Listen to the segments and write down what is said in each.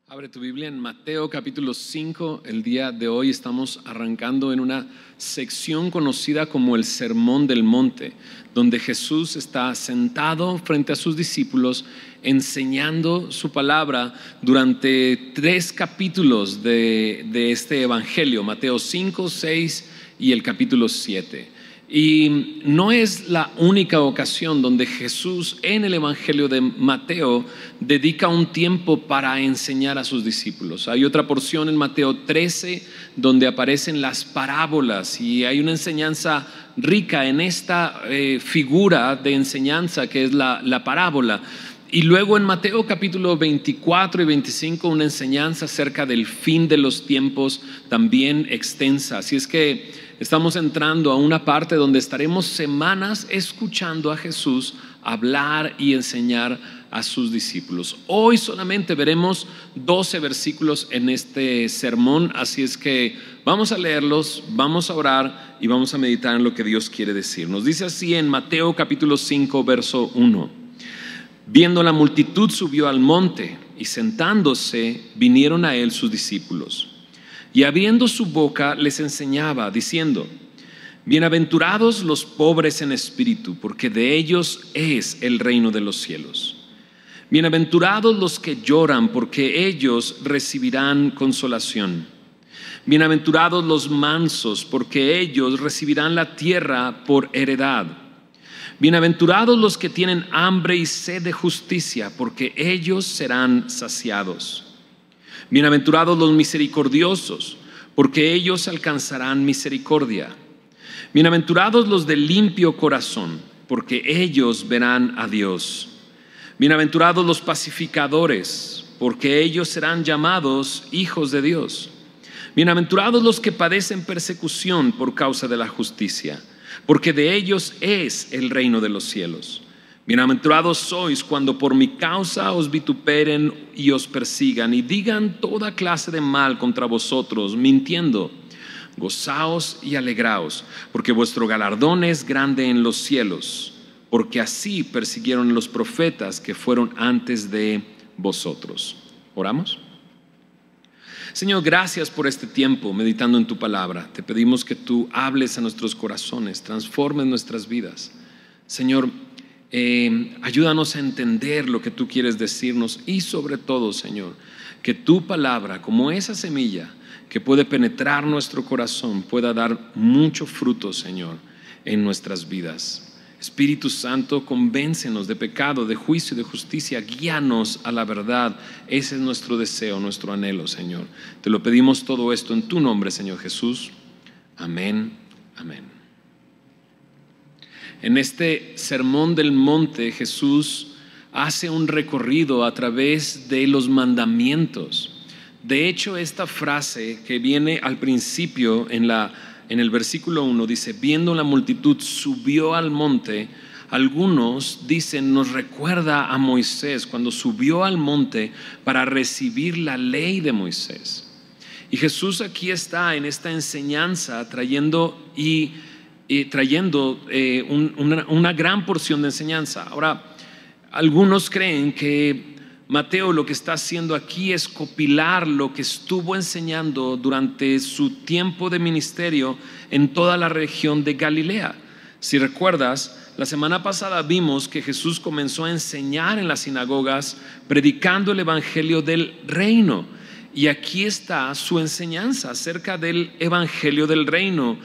Abre tu Biblia en Mateo capítulo 5. El día de hoy estamos arrancando en una sección conocida como el Sermón del Monte, donde Jesús está sentado frente a sus discípulos enseñando su palabra durante 3 capítulos de este evangelio: Mateo 5, 6 y el capítulo 7. Y no es la única ocasión donde Jesús en el evangelio de Mateo dedica un tiempo para enseñar a sus discípulos. Hay otra porción en Mateo 13 donde aparecen las parábolas, y hay una enseñanza rica en esta figura de enseñanza que es la parábola. Y luego en Mateo capítulo 24 y 25 una enseñanza acerca del fin de los tiempos también extensa. Así es que estamos entrando a una parte donde estaremos semanas escuchando a Jesús hablar y enseñar a sus discípulos. Hoy solamente veremos 12 versículos en este sermón, así es que vamos a leerlos, vamos a orar y vamos a meditar en lo que Dios quiere decir. Nos dice así en Mateo capítulo 5 verso 1: Viendo la multitud, subió al monte, y sentándose vinieron a él sus discípulos. Y abriendo su boca les enseñaba, diciendo: Bienaventurados los pobres en espíritu, porque de ellos es el reino de los cielos. Bienaventurados los que lloran, porque ellos recibirán consolación. Bienaventurados los mansos, porque ellos recibirán la tierra por heredad. Bienaventurados los que tienen hambre y sed de justicia, porque ellos serán saciados. Bienaventurados los misericordiosos, porque ellos alcanzarán misericordia. Bienaventurados los de limpio corazón, porque ellos verán a Dios. Bienaventurados los pacificadores, porque ellos serán llamados hijos de Dios. Bienaventurados los que padecen persecución por causa de la justicia, porque de ellos es el reino de los cielos. Bienaventurados sois cuando por mi causa os vituperen y os persigan y digan toda clase de mal contra vosotros, mintiendo. Gozaos y alegraos, porque vuestro galardón es grande en los cielos, porque así persiguieron a los profetas que fueron antes de vosotros. ¿Oramos? Señor, gracias por este tiempo meditando en tu palabra. Te pedimos que tú hables a nuestros corazones, transformes nuestras vidas. Señor, ayúdanos a entender lo que tú quieres decirnos, y sobre todo, Señor, que tu palabra, como esa semilla que puede penetrar nuestro corazón, pueda dar mucho fruto, Señor, en nuestras vidas. Espíritu Santo, convéncenos de pecado, de juicio y de justicia. Guíanos a la verdad. Ese es nuestro deseo, nuestro anhelo, Señor. Te lo pedimos todo esto en tu nombre, Señor Jesús. Amén, amén. En este sermón del monte, Jesús hace un recorrido a través de los mandamientos. De hecho, esta frase que viene al principio en el versículo 1 dice: viendo la multitud, subió al monte. Algunos dicen, nos recuerda a Moisés cuando subió al monte para recibir la ley de Moisés. Y Jesús aquí está en esta enseñanza trayendo una gran porción de enseñanza. Ahora, algunos creen que Mateo lo que está haciendo aquí es copilar lo que estuvo enseñando durante su tiempo de ministerio en toda la región de Galilea. Si recuerdas, la semana pasada vimos que Jesús comenzó a enseñar en las sinagogas predicando el evangelio del reino. Y aquí está su enseñanza acerca del evangelio del reino,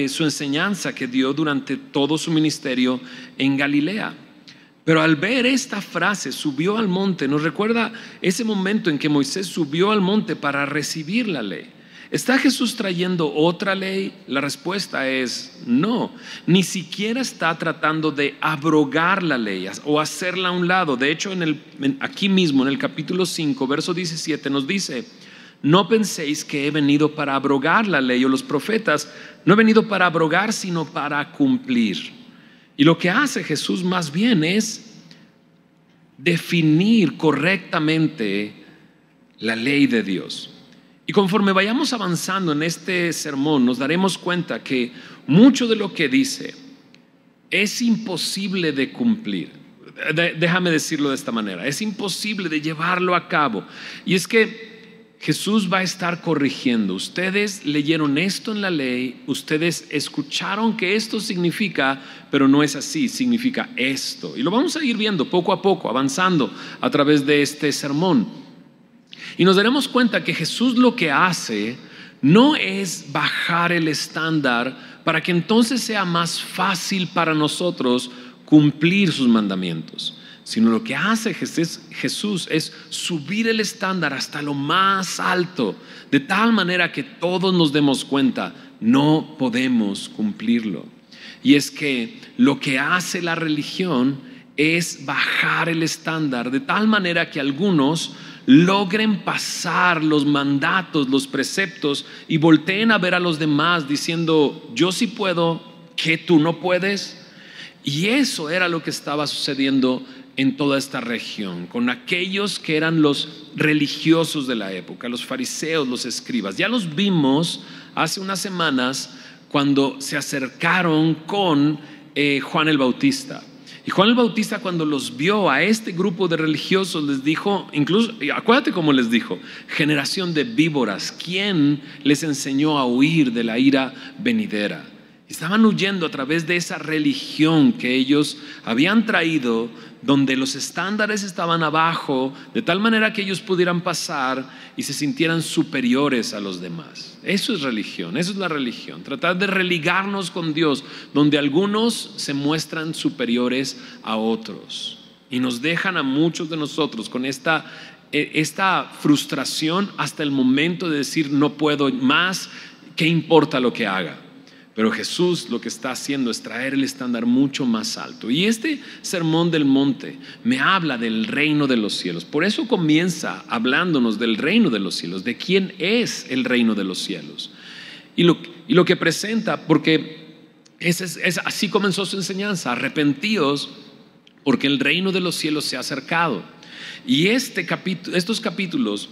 su enseñanza que dio durante todo su ministerio en Galilea. Pero al ver esta frase, subió al monte, nos recuerda ese momento en que Moisés subió al monte para recibir la ley. ¿Está Jesús trayendo otra ley? La respuesta es no. Ni siquiera está tratando de abrogar la ley o hacerla a un lado. De hecho, aquí mismo en el capítulo 5, verso 17 nos dice: no penséis que he venido para abrogar la ley o los profetas. No he venido para abrogar, sino para cumplir. Y lo que hace Jesús más bien es definir correctamente la ley de Dios. Y conforme vayamos avanzando en este sermón, nos daremos cuenta que mucho de lo que dice es imposible de cumplir. Déjame decirlo de esta manera, es imposible de llevarlo a cabo. Y es que Jesús va a estar corrigiendo. Ustedes leyeron esto en la ley, ustedes escucharon que esto significa, pero no es así, significa esto. Y lo vamos a ir viendo poco a poco, avanzando a través de este sermón. Y nos daremos cuenta que Jesús lo que hace no es bajar el estándar para que entonces sea más fácil para nosotros cumplir sus mandamientos, sino lo que hace Jesús es subir el estándar hasta lo más alto, de tal manera que todos nos demos cuenta, no podemos cumplirlo. Y es que lo que hace la religión es bajar el estándar, de tal manera que algunos logren pasar los mandatos, los preceptos, y volteen a ver a los demás diciendo, yo sí puedo, ¿qué tú no puedes? Y eso era lo que estaba sucediendo en toda esta región, con aquellos que eran los religiosos de la época, los fariseos, los escribas. Ya los vimos hace unas semanas cuando se acercaron con Juan el Bautista. Y Juan el Bautista, cuando los vio a este grupo de religiosos, les dijo, incluso, acuérdate cómo les dijo, generación de víboras, ¿quién les enseñó a huir de la ira venidera? Estaban huyendo a través de esa religión que ellos habían traído, donde los estándares estaban abajo, de tal manera que ellos pudieran pasar y se sintieran superiores a los demás. Eso es religión, eso es la religión, tratar de religarnos con Dios, donde algunos se muestran superiores a otros y nos dejan a muchos de nosotros con esta frustración hasta el momento de decir no puedo más, ¿qué importa lo que haga? Pero Jesús lo que está haciendo es traer el estándar mucho más alto. Y este sermón del monte me habla del reino de los cielos. Por eso comienza hablándonos del reino de los cielos, de quién es el reino de los cielos. Y lo que presenta, porque así comenzó su enseñanza: arrepentíos porque el reino de los cielos se ha acercado. Y estos capítulos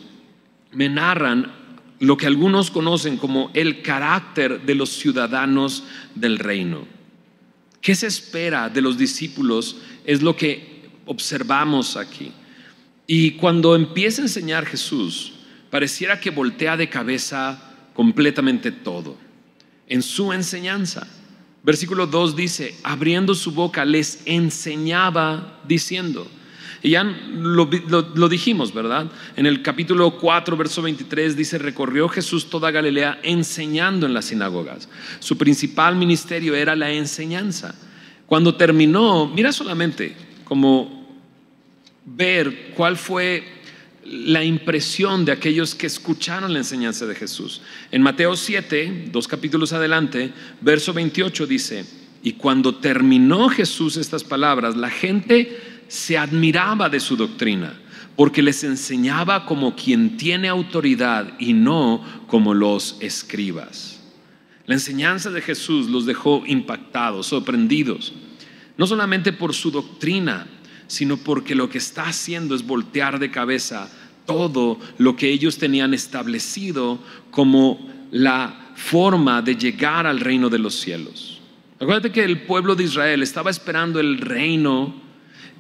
me narran lo que algunos conocen como el carácter de los ciudadanos del reino. ¿Qué se espera de los discípulos? Es lo que observamos aquí. Y cuando empieza a enseñar Jesús, pareciera que voltea de cabeza completamente todo en su enseñanza. Versículo 2 dice, abriendo su boca les enseñaba diciendo. Y ya lo dijimos, ¿verdad? En el capítulo 4, verso 23 dice, recorrió Jesús toda Galilea enseñando en las sinagogas. Su principal ministerio era la enseñanza. Cuando terminó, mira solamente como ver cuál fue la impresión de aquellos que escucharon la enseñanza de Jesús. En Mateo 7, 2 capítulos adelante, verso 28 dice, y cuando terminó Jesús estas palabras, la gente se admiraba de su doctrina, porque les enseñaba como quien tiene autoridad y no como los escribas. La enseñanza de Jesús los dejó impactados, sorprendidos, no solamente por su doctrina, sino porque lo que está haciendo es voltear de cabeza todo lo que ellos tenían establecido como la forma de llegar al reino de los cielos. Acuérdate que el pueblo de Israel estaba esperando el reino,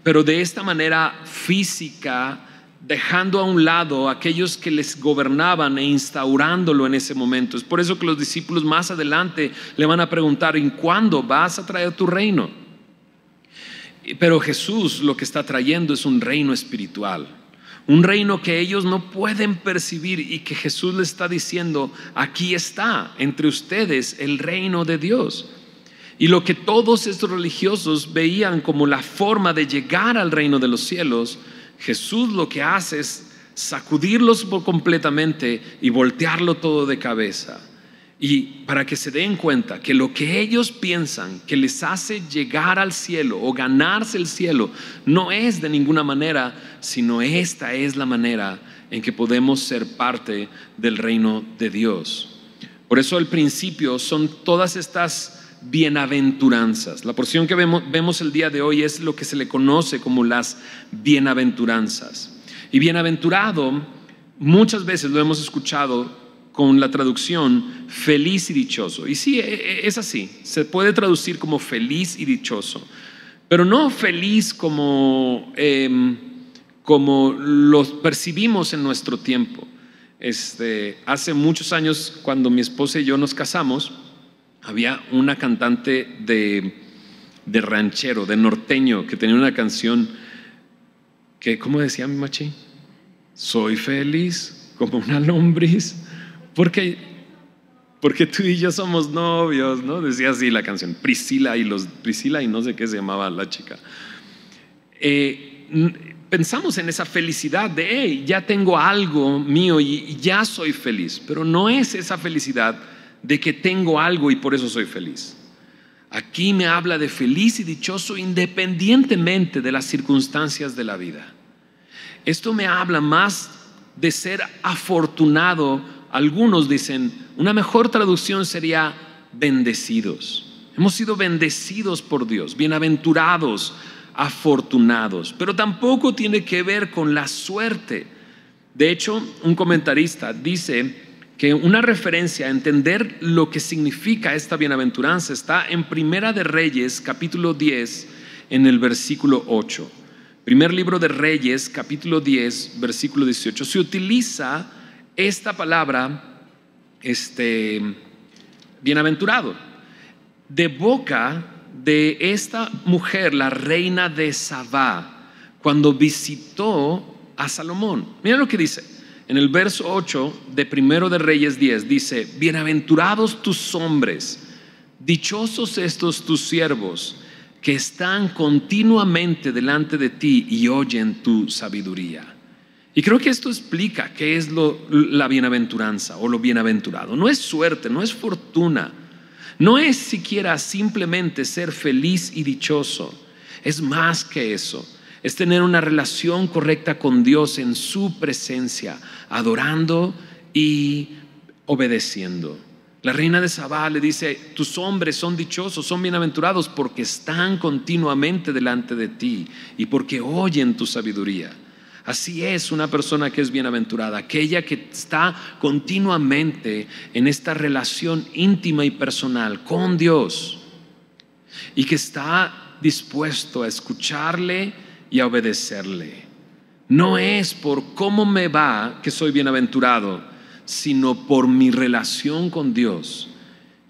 pero de esta manera física, dejando a un lado a aquellos que les gobernaban e instaurándolo en ese momento. Es por eso que los discípulos más adelante le van a preguntar, ¿en cuándo vas a traer tu reino? Pero Jesús lo que está trayendo es un reino espiritual, un reino que ellos no pueden percibir, y que Jesús les está diciendo, aquí está entre ustedes el reino de Dios. Y lo que todos estos religiosos veían como la forma de llegar al reino de los cielos, Jesús lo que hace es sacudirlos completamente y voltearlo todo de cabeza. Y para que se den cuenta que lo que ellos piensan que les hace llegar al cielo o ganarse el cielo no es de ninguna manera, sino esta es la manera en que podemos ser parte del reino de Dios. Por eso al principio son todas estas bienaventuranzas. La porción que vemos el día de hoy es lo que se le conoce como las bienaventuranzas. Y bienaventurado, muchas veces lo hemos escuchado con la traducción feliz y dichoso. Y sí, es así, se puede traducir como feliz y dichoso, pero no feliz como los percibimos en nuestro tiempo. Hace muchos años, cuando mi esposa y yo nos casamos, había una cantante de ranchero, de norteño, que tenía una canción que, ¿cómo decía mi machi? Soy feliz como una lombriz, porque tú y yo somos novios, ¿no? Decía así la canción, Priscila y no sé qué se llamaba la chica. Pensamos en esa felicidad de, hey, ya tengo algo mío y ya soy feliz, pero no es esa felicidad de que tengo algo y por eso soy feliz. Aquí me habla de feliz y dichoso independientemente de las circunstancias de la vida. Esto me habla más de ser afortunado. Algunos dicen, una mejor traducción sería bendecidos. Hemos sido bendecidos por Dios, bienaventurados, afortunados, pero tampoco tiene que ver con la suerte. De hecho, un comentarista dice que una referencia a entender lo que significa esta bienaventuranza está en Primera de Reyes, capítulo 10, en el versículo 8. Primer libro de Reyes, capítulo 10, versículo 18. Se utiliza esta palabra, bienaventurado, de boca de esta mujer, la reina de Sabá, cuando visitó a Salomón. Mira lo que dice. En el verso 8 de Primero de Reyes 10 dice: bienaventurados tus hombres, dichosos estos tus siervos, que están continuamente delante de ti y oyen tu sabiduría. Y creo que esto explica qué es la bienaventuranza o lo bienaventurado. No es suerte, no es fortuna, no es siquiera simplemente ser feliz y dichoso. Es más que eso. Es tener una relación correcta con Dios en su presencia, adorando y obedeciendo. La reina de Sabá le dice: tus hombres son dichosos, son bienaventurados porque están continuamente delante de ti y porque oyen tu sabiduría. Así es una persona que es bienaventurada, aquella que está continuamente en esta relación íntima y personal con Dios y que está dispuesto a escucharle y a obedecerle. No es por cómo me va que soy bienaventurado, sino por mi relación con Dios.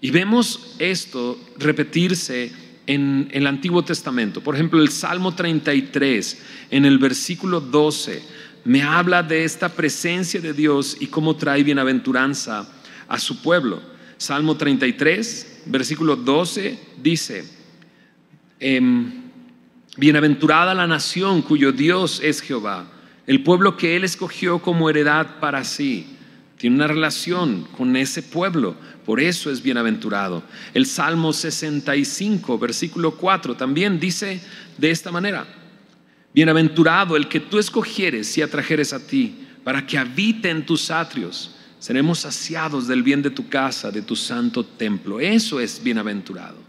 Y vemos esto repetirse en el Antiguo Testamento. Por ejemplo, el Salmo 33, en el versículo 12, me habla de esta presencia de Dios y cómo trae bienaventuranza a su pueblo. Salmo 33, versículo 12, dice: bienaventurada la nación cuyo Dios es Jehová, el pueblo que Él escogió como heredad para sí. Tiene una relación con ese pueblo, por eso es bienaventurado. El Salmo 65, versículo 4, también dice de esta manera: bienaventurado el que tú escogieres y atrajeres a ti, para que habite en tus atrios. Seremos saciados del bien de tu casa, de tu santo templo. Eso es bienaventurado.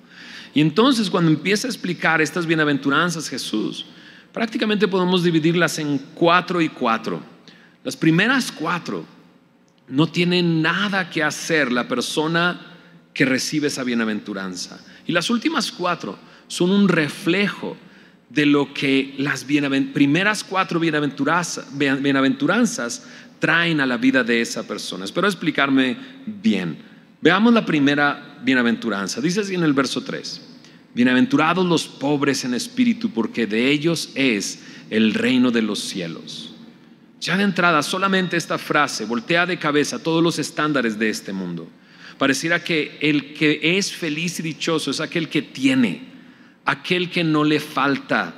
Y entonces, cuando empieza a explicar estas bienaventuranzas Jesús, prácticamente podemos dividirlas en 4 y 4. Las primeras 4 no tiene nada que hacer la persona que recibe esa bienaventuranza. Y las últimas 4 son un reflejo de lo que las primeras 4 bienaventuranzas traen a la vida de esa persona. Espero explicarme bien. Veamos la primera bienaventuranza. Dice así en el verso 3: bienaventurados los pobres en espíritu, porque de ellos es el reino de los cielos. Ya de entrada, solamente esta frase voltea de cabeza todos los estándares de este mundo. Pareciera que el que es feliz y dichoso es aquel que tiene, aquel que no le falta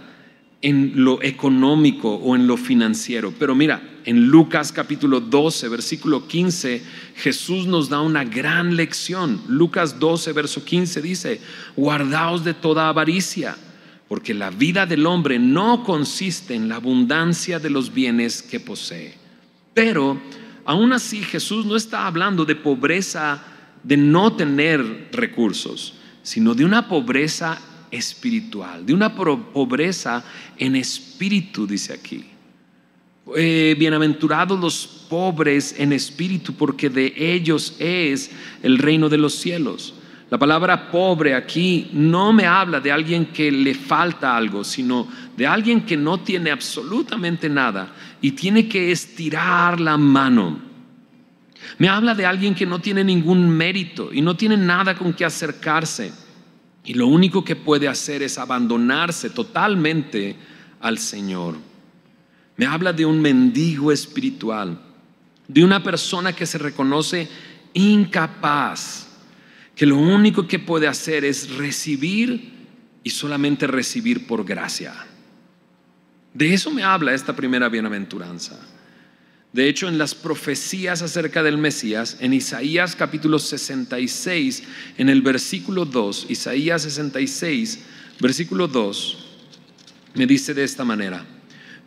en lo económico o en lo financiero. Pero mira, en Lucas capítulo 12, versículo 15, Jesús nos da una gran lección. Lucas 12, verso 15 dice: guardaos de toda avaricia, porque la vida del hombre no consiste en la abundancia de los bienes que posee. Pero aún así Jesús no está hablando de pobreza de no tener recursos, sino de una pobreza espiritual, de una pobreza en espíritu, dice aquí. bienaventurados los pobres en espíritu, porque de ellos es el reino de los cielos. La palabra pobre aquí no me habla de alguien que le falta algo, sino de alguien que no tiene absolutamente nada y tiene que estirar la mano. Me habla de alguien que no tiene ningún mérito y no tiene nada con que acercarse, y lo único que puede hacer es abandonarse totalmente al Señor. Me habla de un mendigo espiritual, de una persona que se reconoce incapaz, que lo único que puede hacer es recibir y solamente recibir por gracia. De eso me habla esta primera bienaventuranza. De hecho, en las profecías acerca del Mesías, en Isaías capítulo 66, en el versículo 2, Isaías 66, versículo 2, me dice de esta manera: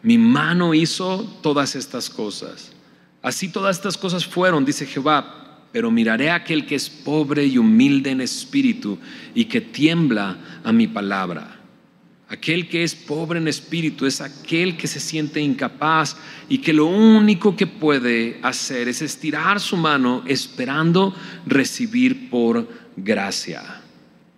mi mano hizo todas estas cosas. Así todas estas cosas fueron, dice Jehová, pero miraré a aquel que es pobre y humilde en espíritu y que tiembla a mi palabra. Aquel que es pobre en espíritu es aquel que se siente incapaz y que lo único que puede hacer es estirar su mano esperando recibir por gracia.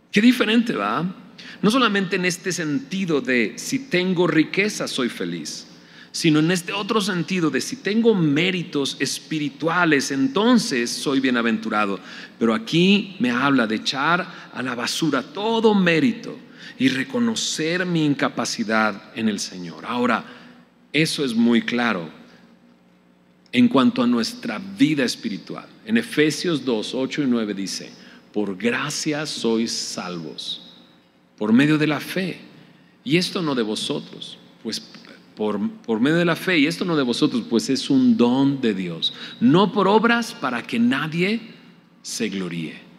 Qué diferente, ¿va? No solamente en este sentido de si tengo riqueza soy feliz, sino en este otro sentido de si tengo méritos espirituales entonces soy bienaventurado. Pero aquí me habla de echar a la basura todo mérito y reconocer mi incapacidad en el Señor. Ahora, eso es muy claro en cuanto a nuestra vida espiritual. En Efesios 2, 8 y 9 dice: por gracia sois salvos, por medio de la fe, y esto no de vosotros, pues por medio de la fe, y esto no de vosotros, pues es un don de Dios, no por obras para que nadie se gloríe.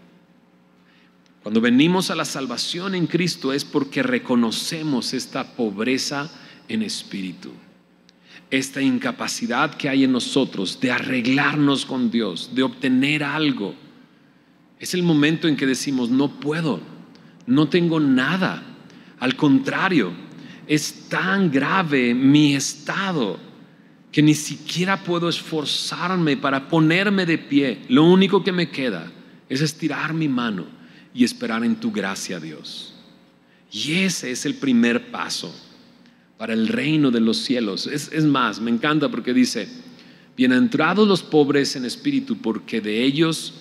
Cuando venimos a la salvación en Cristo es porque reconocemos esta pobreza en espíritu, esta incapacidad que hay en nosotros de arreglarnos con Dios, de obtener algo. Es el momento en que decimos: no puedo, no tengo nada. Al contrario, es tan grave mi estado que ni siquiera puedo esforzarme para ponerme de pie. Lo único que me queda es estirar mi mano y esperar en tu gracia, Dios. Y ese es el primer paso para el reino de los cielos. Es más, me encanta porque dice: bienaventurados los pobres en espíritu, porque de ellos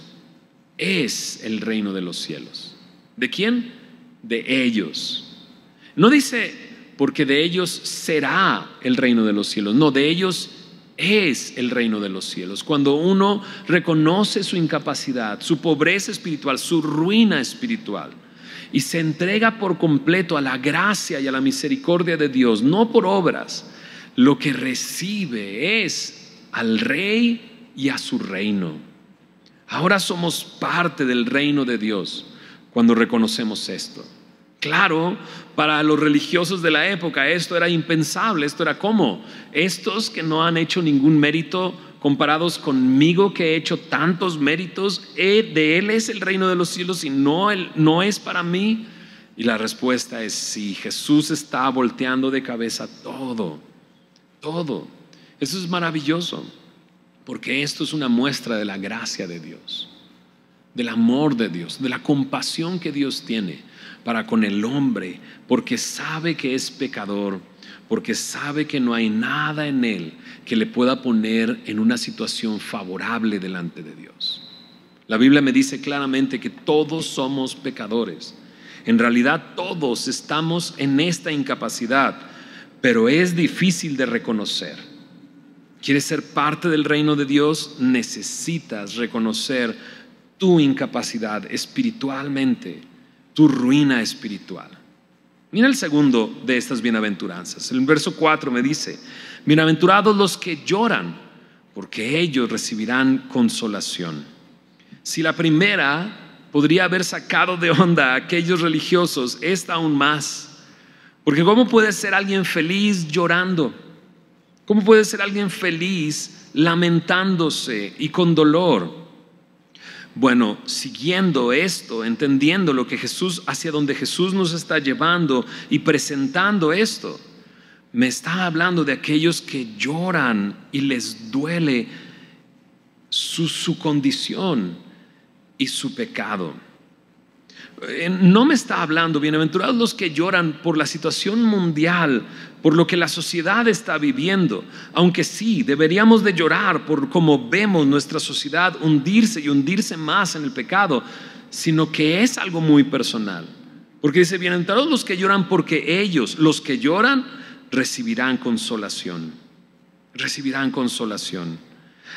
es el reino de los cielos. ¿De quién? De ellos. No dice porque de ellos será el reino de los cielos. No, de ellos es el reino de los cielos. Cuando uno reconoce su incapacidad, su pobreza espiritual, su ruina espiritual, y se entrega por completo a la gracia y a la misericordia de Dios, no por obras, lo que recibe es al Rey y a su reino. Ahora somos parte del reino de Dios cuando reconocemos esto. Claro, para los religiosos de la época esto era impensable. Esto era como: estos que no han hecho ningún mérito comparados conmigo que he hecho tantos méritos, de Él es el reino de los cielos y no es para mí. Y la respuesta es sí. Jesús está volteando de cabeza todo. Eso es maravilloso, porque esto es una muestra de la gracia de Dios, del amor de Dios, de la compasión que Dios tiene para con el hombre, porque sabe que es pecador, porque sabe que no hay nada en él que le pueda poner en una situación favorable delante de Dios. La Biblia me dice claramente que todos somos pecadores. En realidad todos estamos en esta incapacidad, pero es difícil de reconocer. ¿Quieres ser parte del reino de Dios? Necesitas reconocer tu incapacidad espiritualmente, tu ruina espiritual. Mira el segundo de estas bienaventuranzas. El verso 4 me dice: bienaventurados los que lloran, porque ellos recibirán consolación. Si la primera podría haber sacado de onda a aquellos religiosos, esta aún más. Porque ¿cómo puede ser alguien feliz llorando? ¿Cómo puede ser alguien feliz lamentándose y con dolor? Bueno, siguiendo esto, entendiendo lo que Jesús, hacia donde Jesús nos está llevando y presentando esto, Me está hablando de aquellos que lloran y les duele su condición y su pecado. No me está hablando, bienaventurados los que lloran por la situación mundial, por lo que la sociedad está viviendo, aunque sí, deberíamos de llorar por cómo vemos nuestra sociedad hundirse y hundirse más en el pecado, sino que es algo muy personal. Porque dice, bienaventurados los que lloran, porque ellos, los que lloran, recibirán consolación. Recibirán consolación.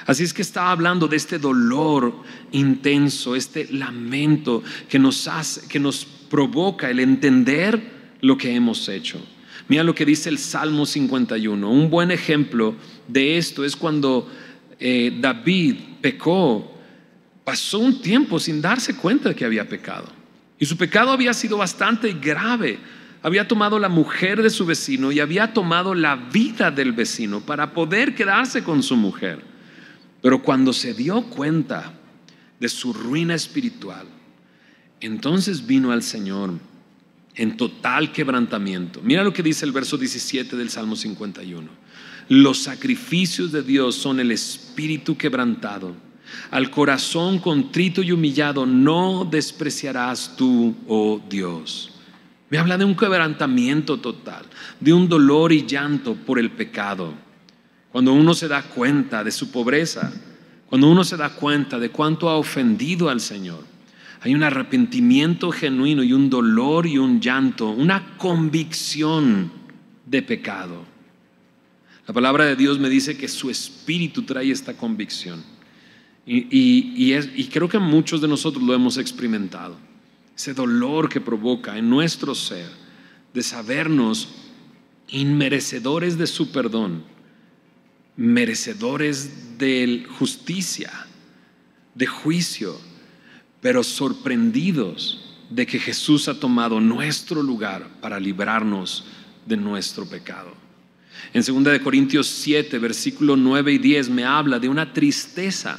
Así es que está hablando de este dolor intenso, este lamento que nos provoca el entender lo que hemos hecho. Mira lo que dice el Salmo 51. Un buen ejemplo de esto es cuando David pecó. Pasó un tiempo sin darse cuenta de que había pecado. Y su pecado había sido bastante grave. Había tomado la mujer de su vecino y había tomado la vida del vecino para poder quedarse con su mujer. Pero cuando se dio cuenta de su ruina espiritual, entonces vino al Señor en total quebrantamiento. Mira lo que dice el verso 17 del Salmo 51. Los sacrificios de Dios son el espíritu quebrantado. Al corazón contrito y humillado no despreciarás tú, oh Dios. Me habla de un quebrantamiento total, de un dolor y llanto por el pecado. Cuando uno se da cuenta de su pobreza, cuando uno se da cuenta de cuánto ha ofendido al Señor, hay un arrepentimiento genuino y un dolor y un llanto, una convicción de pecado. La palabra de Dios me dice que su espíritu trae esta convicción. Y creo que muchos de nosotros lo hemos experimentado. Ese dolor que provoca en nuestro ser de sabernos inmerecedores de su perdón, merecedores de justicia, de juicio, pero sorprendidos de que Jesús ha tomado nuestro lugar para librarnos de nuestro pecado. En 2 Corintios 7, versículo 9 y 10 me habla de una tristeza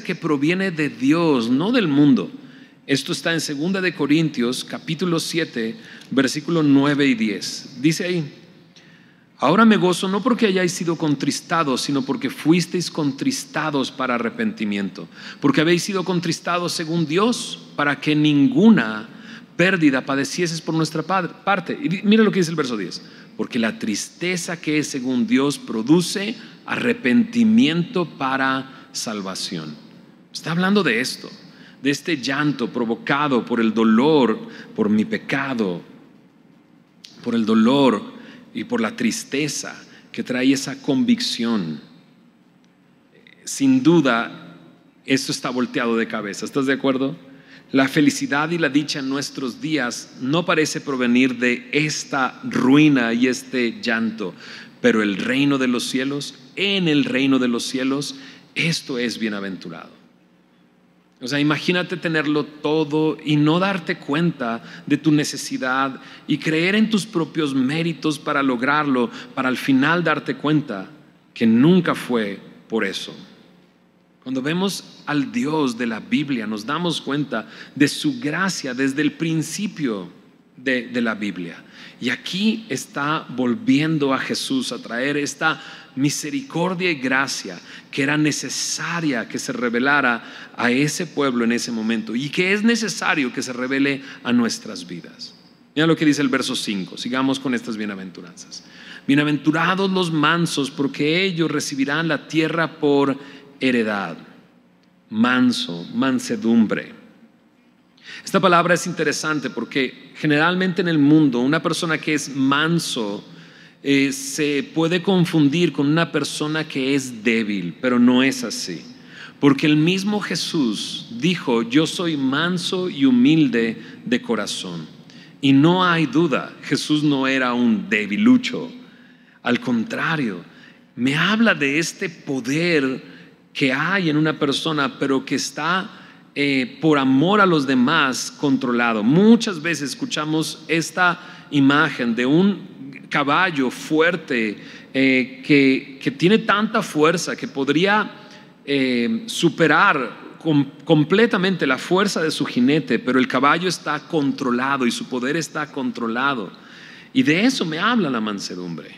que proviene de Dios, no del mundo. Esto está en 2 Corintios capítulo 7, versículo 9 y 10. Dice ahí: ahora me gozo no porque hayáis sido contristados, sino porque fuisteis contristados para arrepentimiento, porque habéis sido contristados según Dios, para que ninguna pérdida padecieses por nuestra parte. Y mira lo que dice el verso 10: porque la tristeza que es según Dios produce arrepentimiento para salvación. Está hablando de esto, de este llanto provocado por el dolor, por mi pecado, por el dolor y por la tristeza que trae esa convicción. Sin duda, esto está volteado de cabeza. ¿Estás de acuerdo? La felicidad y la dicha en nuestros días no parece provenir de esta ruina y este llanto, pero el reino de los cielos, en el reino de los cielos, esto es bienaventurado. O sea, imagínate tenerlo todo y no darte cuenta de tu necesidad y creer en tus propios méritos para lograrlo, para al final darte cuenta que nunca fue por eso. Cuando vemos al Dios de la Biblia, nos damos cuenta de su gracia desde el principio de la Biblia. Y aquí está volviendo a Jesús a traer esta misericordia y gracia que era necesaria que se revelara a ese pueblo en ese momento y que es necesario que se revele a nuestras vidas. Mira lo que dice el verso 5. Sigamos con estas bienaventuranzas. Bienaventurados los mansos, porque ellos recibirán la tierra por heredad. Manso, mansedumbre. Esta palabra es interesante porque generalmente en el mundo una persona que es manso se puede confundir con una persona que es débil, pero no es así. Porque el mismo Jesús dijo: yo soy manso y humilde de corazón. Y no hay duda, Jesús no era un debilucho. Al contrario, me habla de este poder que hay en una persona, pero que está por amor a los demás controlado. Muchas veces escuchamos esta imagen de un caballo fuerte que tiene tanta fuerza que podría superar completamente la fuerza de su jinete, pero el caballo está controlado y su poder está controlado. Y de eso me habla la mansedumbre.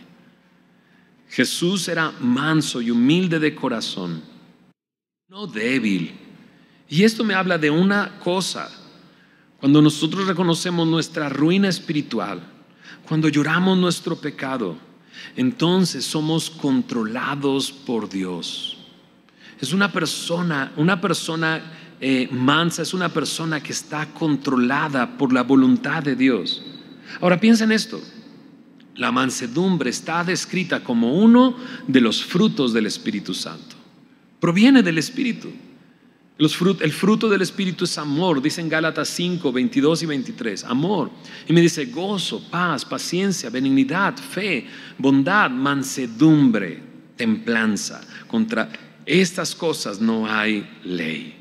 Jesús era manso y humilde de corazón, no débil. Y esto me habla de una cosa: cuando nosotros reconocemos nuestra ruina espiritual, cuando lloramos nuestro pecado, entonces somos controlados por Dios. Es una persona mansa, es una persona que está controlada por la voluntad de Dios. Ahora piensa en esto: la mansedumbre está descrita como uno de los frutos del Espíritu Santo. Proviene del Espíritu. El fruto del Espíritu es amor, dice en Gálatas 5, 22 y 23, amor. Y me dice gozo, paz, paciencia, benignidad, fe, bondad, mansedumbre, templanza. Contra estas cosas no hay ley.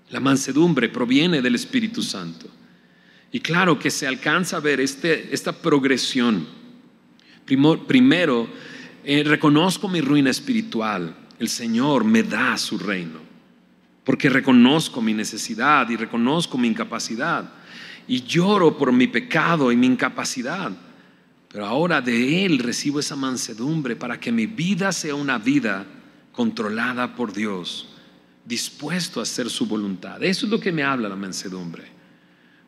La mansedumbre proviene del Espíritu Santo. Y claro que se alcanza a ver esta progresión. Primero, reconozco mi ruina espiritual. El Señor me da su reino, porque reconozco mi necesidad y reconozco mi incapacidad. Y lloro por mi pecado y mi incapacidad. Pero ahora de Él recibo esa mansedumbre para que mi vida sea una vida controlada por Dios, dispuesto a hacer su voluntad. Eso es lo que me habla la mansedumbre.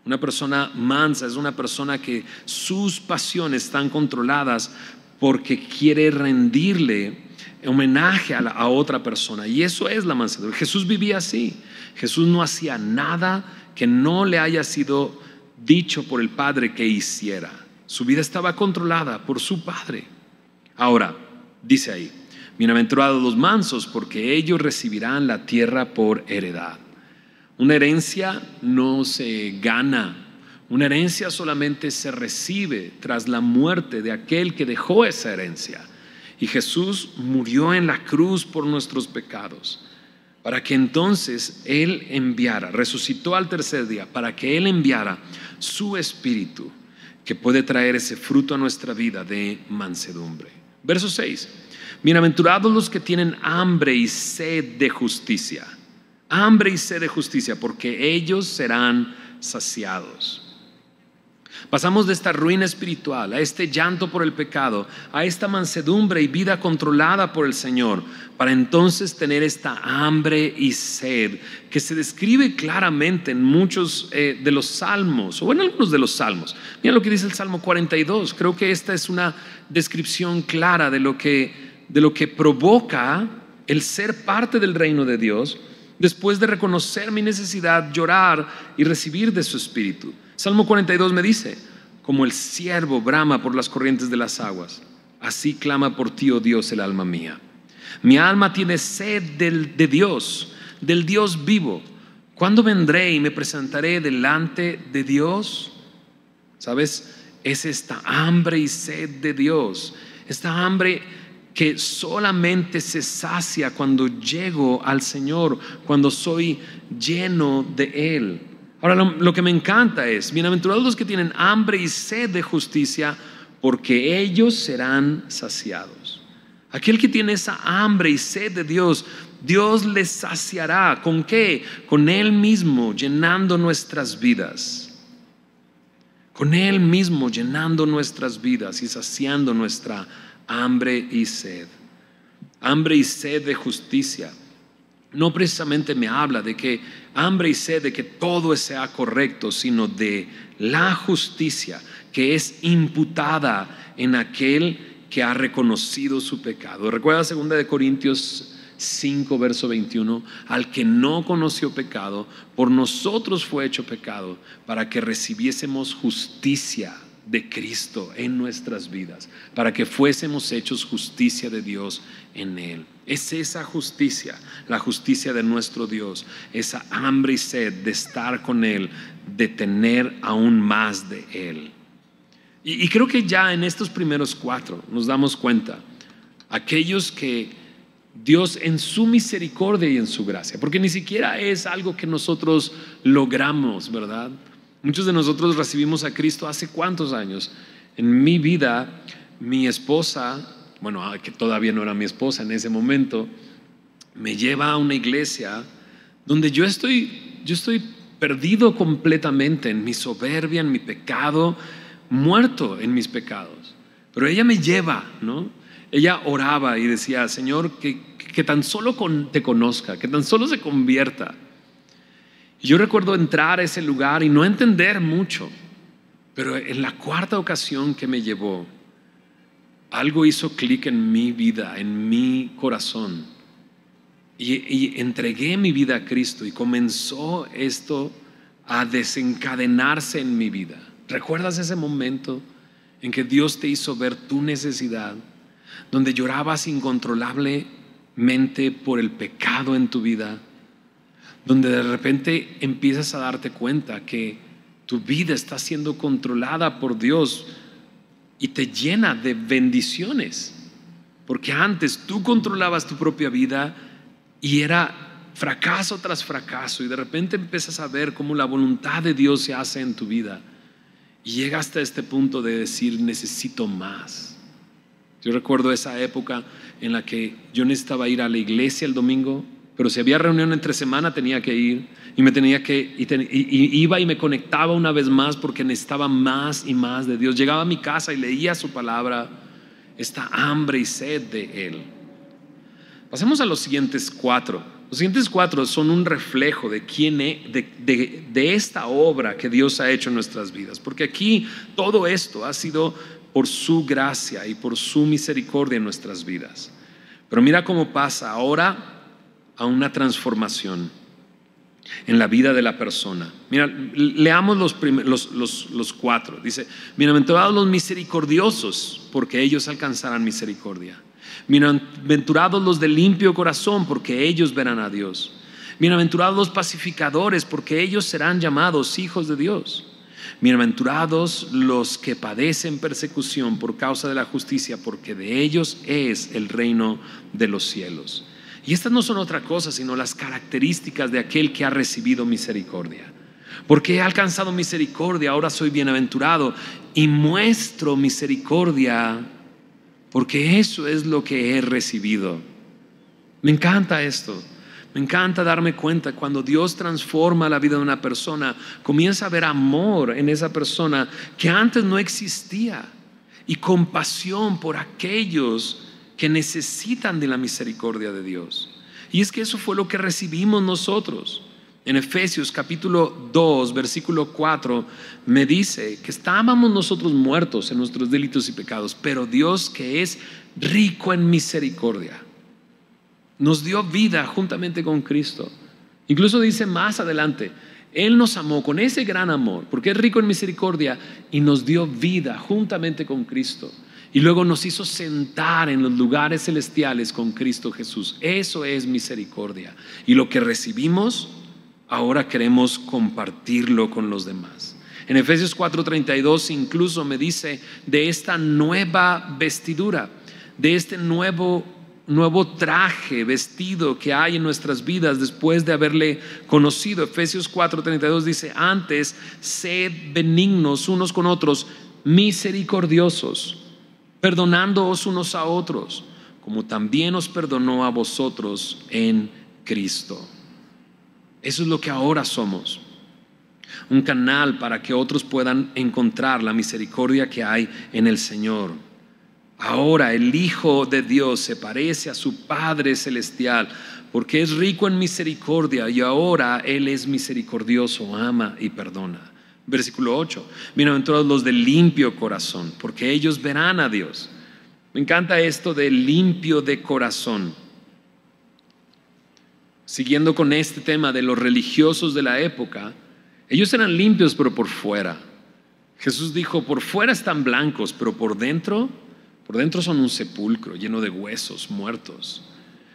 Una persona mansa es una persona que sus pasiones están controladas porque quiere rendirle homenaje a otra persona. Y eso es la mansedumbre. Jesús vivía así. Jesús no hacía nada que no le haya sido dicho por el Padre que hiciera. Su vida estaba controlada por su Padre. Ahora, dice ahí: bienaventurados los mansos, porque ellos recibirán la tierra por heredad. Una herencia no se gana. Una herencia solamente se recibe tras la muerte de aquel que dejó esa herencia. Y Jesús murió en la cruz por nuestros pecados, para que entonces Él enviara, resucitó al tercer día, para que Él enviara su Espíritu, que puede traer ese fruto a nuestra vida de mansedumbre. Verso 6: bienaventurados los que tienen hambre y sed de justicia. Hambre y sed de justicia, porque ellos serán saciados. Pasamos de esta ruina espiritual, a este llanto por el pecado, a esta mansedumbre y vida controlada por el Señor, para entonces tener esta hambre y sed que se describe claramente en muchos de los salmos, o en algunos de los salmos. Mira lo que dice el Salmo 42. Creo que esta es una descripción clara de lo que provoca el ser parte del reino de Dios, después de reconocer mi necesidad, llorar y recibir de su Espíritu. Salmo 42 me dice: como el ciervo brama por las corrientes de las aguas, así clama por ti, oh Dios, el alma mía. Mi alma tiene sed de Dios, del Dios vivo. ¿Cuándo vendré y me presentaré delante de Dios? ¿Sabes? Es esta hambre y sed de Dios, esta hambre que solamente se sacia cuando llego al Señor, cuando soy lleno de Él. Ahora, lo que me encanta es: bienaventurados los que tienen hambre y sed de justicia, porque ellos serán saciados. Aquel que tiene esa hambre y sed de Dios, Dios les saciará. ¿Con qué? Con Él mismo llenando nuestras vidas. Con Él mismo llenando nuestras vidas y saciando nuestra hambre y sed. Hambre y sed de justicia. No precisamente me habla de que hambre y sed de que todo sea correcto, sino de la justicia que es imputada en aquel que ha reconocido su pecado. Recuerda 2 Corintios 5, verso 21: al que no conoció pecado, por nosotros fue hecho pecado, para que recibiésemos justicia de Cristo en nuestras vidas, para que fuésemos hechos justicia de Dios en Él. Es esa justicia, la justicia de nuestro Dios, esa hambre y sed de estar con Él, de tener aún más de Él. Y creo que ya en estos primeros 4 nos damos cuenta, aquellos que Dios en su misericordia y en su gracia, porque ni siquiera es algo que nosotros logramos, ¿verdad? Muchos de nosotros recibimos a Cristo hace ¿cuántos años? En mi vida, mi esposa, bueno, que todavía no era mi esposa en ese momento, me lleva a una iglesia donde yo estoy perdido completamente en mi soberbia, en mi pecado, muerto en mis pecados. Pero ella me lleva, ¿no? Ella oraba y decía: Señor, que tan solo te conozca, que tan solo se convierta. Y yo recuerdo entrar a ese lugar y no entender mucho, pero en la cuarta ocasión que me llevó, algo hizo clic en mi vida, en mi corazón, y entregué mi vida a Cristo, y comenzó esto a desencadenarse en mi vida. ¿Recuerdas ese momento en que Dios te hizo ver tu necesidad, donde llorabas incontrolablemente por el pecado en tu vida, donde de repente empiezas a darte cuenta que tu vida está siendo controlada por Dios y te llena de bendiciones? Porque antes tú controlabas tu propia vida y era fracaso tras fracaso, y de repente empiezas a ver cómo la voluntad de Dios se hace en tu vida, y llega hasta este punto de decir: necesito más. Yo recuerdo esa época en la que yo necesitaba ir a la iglesia el domingo, pero si había reunión entre semana tenía que ir, y iba y me conectaba una vez más porque necesitaba más y más de Dios. Llegaba a mi casa y leía su palabra, esta hambre y sed de Él. Pasemos a los siguientes 4. Los siguientes 4 son un reflejo de de esta obra que Dios ha hecho en nuestras vidas, porque aquí todo esto ha sido por su gracia y por su misericordia en nuestras vidas. Pero mira cómo pasa ahora a una transformación en la vida de la persona. Mira, leamos los 4. Dice: bienaventurados los misericordiosos, porque ellos alcanzarán misericordia. Bienaventurados los de limpio corazón, porque ellos verán a Dios. Bienaventurados los pacificadores, porque ellos serán llamados hijos de Dios. Bienaventurados los que padecen persecución por causa de la justicia, porque de ellos es el reino de los cielos. Y estas no son otra cosa sino las características de aquel que ha recibido misericordia. Porque he alcanzado misericordia, ahora soy bienaventurado y muestro misericordia, porque eso es lo que he recibido. Me encanta esto. Me encanta darme cuenta cuando Dios transforma la vida de una persona, comienza a ver amor en esa persona que antes no existía, y compasión por aquellos que necesitan de la misericordia de Dios. Y es que eso fue lo que recibimos nosotros. En Efesios capítulo 2 versículo 4 me dice que estábamos nosotros muertos en nuestros delitos y pecados, pero Dios, que es rico en misericordia, nos dio vida juntamente con Cristo. Incluso dice más adelante: Él nos amó con ese gran amor, porque es rico en misericordia, y nos dio vida juntamente con Cristo. Y luego nos hizo sentar en los lugares celestiales con Cristo Jesús. Eso es misericordia. Y lo que recibimos, ahora queremos compartirlo con los demás. En Efesios 4:32 incluso me dice de esta nueva vestidura, de este nuevo traje, vestido que hay en nuestras vidas después de haberle conocido. Efesios 4:32 dice: antes, sed benignos unos con otros, misericordiosos, perdonándoos unos a otros, como también os perdonó a vosotros en Cristo. Eso es lo que ahora somos, un canal para que otros puedan encontrar la misericordia que hay en el Señor. Ahora el Hijo de Dios se parece a su Padre Celestial, porque es rico en misericordia, y ahora Él es misericordioso, ama y perdona. Versículo 8: bienaventurados los de limpio corazón, porque ellos verán a Dios. Me encanta esto de limpio de corazón. Siguiendo con este tema de los religiosos de la época, ellos eran limpios pero por fuera. Jesús dijo: por fuera están blancos, pero por dentro son un sepulcro lleno de huesos muertos.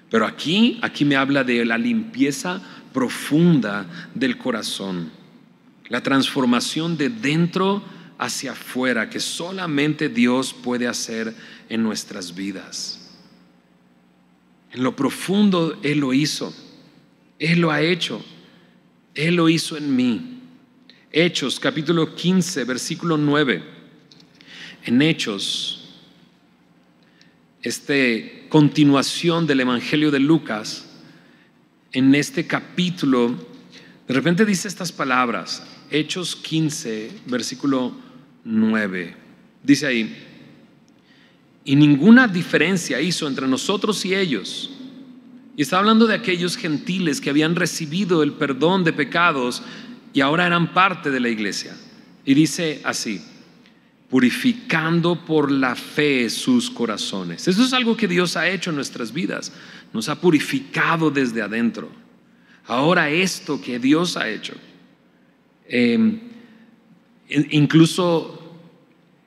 Pero aquí me habla de la limpieza profunda del corazón, la transformación de dentro hacia afuera que solamente Dios puede hacer en nuestras vidas. En lo profundo Él lo hizo, Él lo ha hecho, Él lo hizo en mí. Hechos capítulo 15 versículo 9. En Hechos, continuación del Evangelio de Lucas, en este capítulo de repente dice estas palabras. Hechos 15 versículo 9. Dice ahí: y ninguna diferencia hizo entre nosotros y ellos. Y está hablando de aquellos gentiles que habían recibido el perdón de pecados y ahora eran parte de la iglesia. Y dice así: purificando por la fe sus corazones. Eso es algo que Dios ha hecho en nuestras vidas. Nos ha purificado desde adentro. Ahora esto que Dios ha hecho, incluso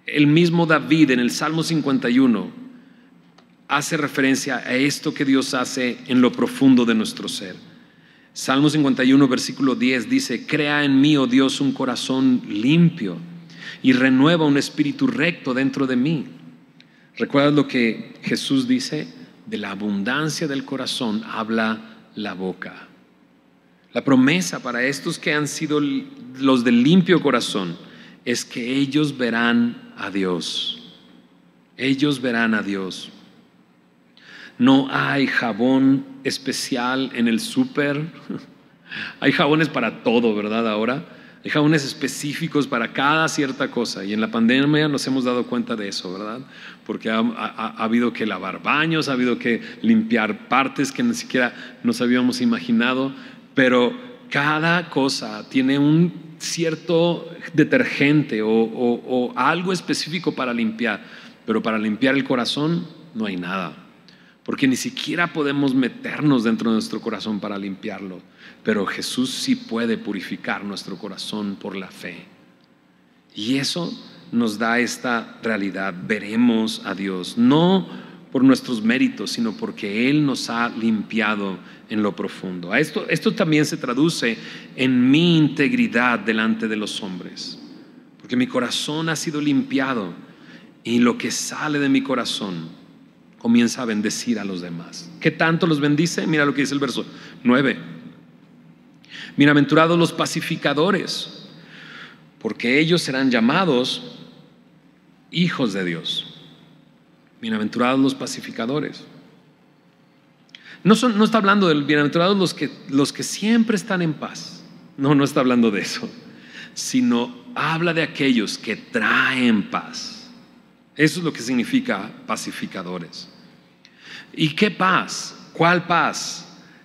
el mismo David en el Salmo 51 hace referencia a esto que Dios hace en lo profundo de nuestro ser. Salmo 51 versículo 10 dice: crea en mí, oh Dios, un corazón limpio y renueva un espíritu recto dentro de mí. ¿Recuerdas lo que Jesús dice? De la abundancia del corazón habla la boca. La promesa para estos que han sido los de limpio corazón es que ellos verán a Dios. Ellos verán a Dios. No hay jabón especial en el súper. Hay jabones para todo, ¿verdad? Ahora hay jabones específicos para cada cierta cosa. Y en la pandemia nos hemos dado cuenta de eso, ¿verdad? Porque ha habido que lavar baños, ha habido que limpiar partes que ni siquiera nos habíamos imaginado. Pero cada cosa tiene un cierto detergente o algo específico para limpiar. Pero para limpiar el corazón no hay nada. Porque ni siquiera podemos meternos dentro de nuestro corazón para limpiarlo. Pero Jesús sí puede purificar nuestro corazón por la fe. Y eso nos da esta realidad. Veremos a Dios, no por nuestros méritos, sino porque Él nos ha limpiado en lo profundo. Esto también se traduce en mi integridad delante de los hombres. Porque mi corazón ha sido limpiado y lo que sale de mi corazón comienza a bendecir a los demás. ¿Qué tanto los bendice? Mira lo que dice el verso 9. Bienaventurados los pacificadores, porque ellos serán llamados hijos de Dios. Bienaventurados los pacificadores. No está hablando de bienaventurados los que siempre están en paz. No está hablando de eso. Sino habla de aquellos que traen paz. Eso es lo que significa pacificadores. ¿Y qué paz? ¿Cuál paz?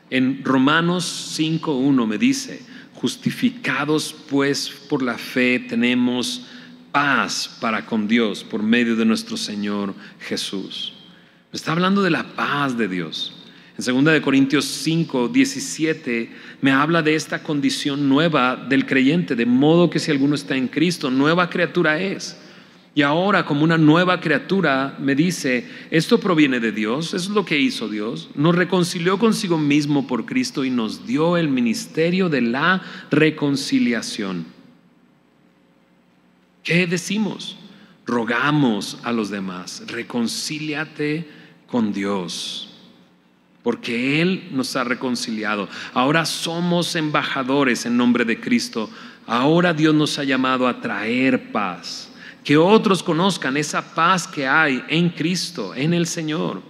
En Romanos 5:1 me dice: justificados pues por la fe tenemos paz para con Dios por medio de nuestro Señor Jesús. Me está hablando de la paz de Dios. En 2 Corintios 5:17 me habla de esta condición nueva del creyente, de modo que si alguno está en Cristo, nueva criatura es. Y ahora, como una nueva criatura, me dice: esto proviene de Dios, eso es lo que hizo Dios. Nos reconcilió consigo mismo por Cristo y nos dio el ministerio de la reconciliación. ¿Qué decimos? Rogamos a los demás: reconcíliate con Dios, porque Él nos ha reconciliado. Ahora somos embajadores en nombre de Cristo. Ahora Dios nos ha llamado a traer paz. Que otros conozcan esa paz que hay en Cristo, en el Señor.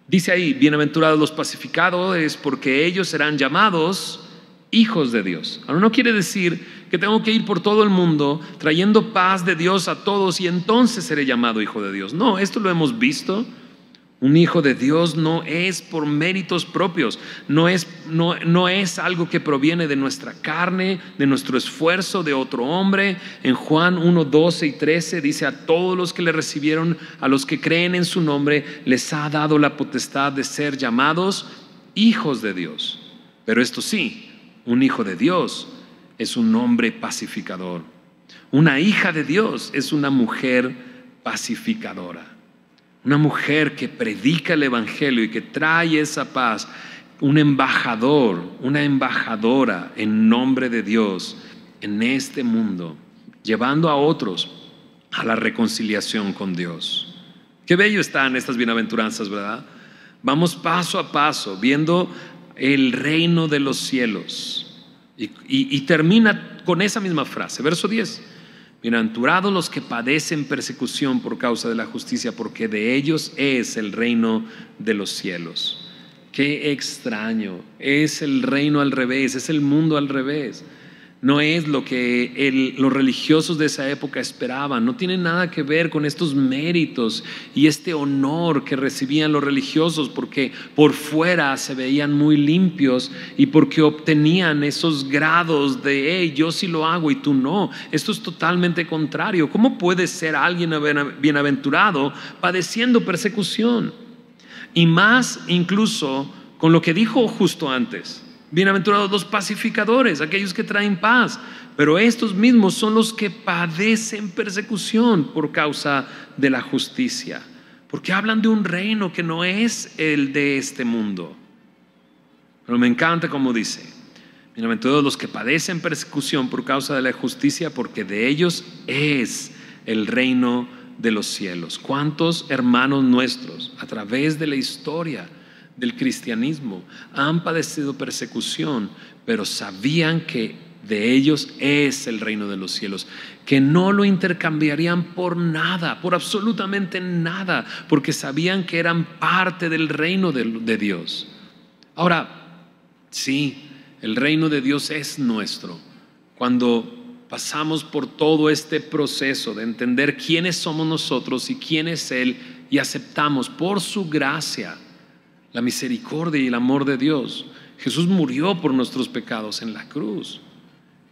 Dice ahí: bienaventurados los pacificadores, porque ellos serán llamados hijos de Dios. Ahora, no quiere decir que tengo que ir por todo el mundo trayendo paz de Dios a todos y entonces seré llamado hijo de Dios. No, esto lo hemos visto. Un hijo de Dios no es por méritos propios, no es algo que proviene de nuestra carne, de nuestro esfuerzo, de otro hombre. En Juan 1:12 y 13 dice: a todos los que le recibieron, a los que creen en su nombre, les ha dado la potestad de ser llamados hijos de Dios. Pero esto sí, un hijo de Dios es un hombre pacificador. Una hija de Dios es una mujer pacificadora. Una mujer que predica el evangelio y que trae esa paz. Un embajador, una embajadora en nombre de Dios en este mundo, llevando a otros a la reconciliación con Dios. Qué bello están estas bienaventuranzas, ¿verdad? Vamos paso a paso viendo el reino de los cielos. Y termina con esa misma frase, verso 10. Bienaventurados los que padecen persecución por causa de la justicia, porque de ellos es el reino de los cielos. Qué extraño, es el reino al revés, es el mundo al revés. no es lo que los religiosos de esa época esperaban, no tiene nada que ver con estos méritos y este honor que recibían los religiosos, porque por fuera se veían muy limpios y porque obtenían esos grados de hey, yo sí lo hago y tú no. Esto es totalmente contrario. ¿Cómo puede ser alguien bienaventurado padeciendo persecución? Y más incluso con lo que dijo justo antes: bienaventurados los pacificadores, aquellos que traen paz. Pero estos mismos son los que padecen persecución por causa de la justicia, porque hablan de un reino que no es el de este mundo. Pero me encanta como dice: bienaventurados los que padecen persecución por causa de la justicia, porque de ellos es el reino de los cielos. ¿Cuántos hermanos nuestros a través de la historia del cristianismo han padecido persecución, pero sabían que de ellos es el reino de los cielos, que no lo intercambiarían por nada, por absolutamente nada, porque sabían que eran parte del reino de Dios? Ahora, sí, el reino de Dios es nuestro cuando pasamos por todo este proceso de entender quiénes somos nosotros y quién es Él, y aceptamos por su gracia la misericordia y el amor de Dios. Jesús murió por nuestros pecados en la cruz.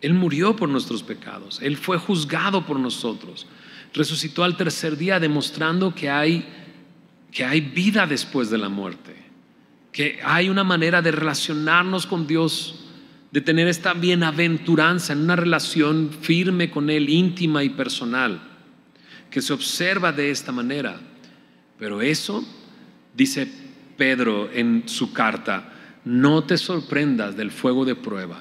Él murió por nuestros pecados. Él fue juzgado por nosotros. Resucitó al tercer día, demostrando que hay vida después de la muerte, que hay una manera de relacionarnos con Dios, de tener esta bienaventuranza en una relación firme con Él, íntima y personal, que se observa de esta manera. Pero eso, dice Pedro en su carta, no te sorprendas del fuego de prueba.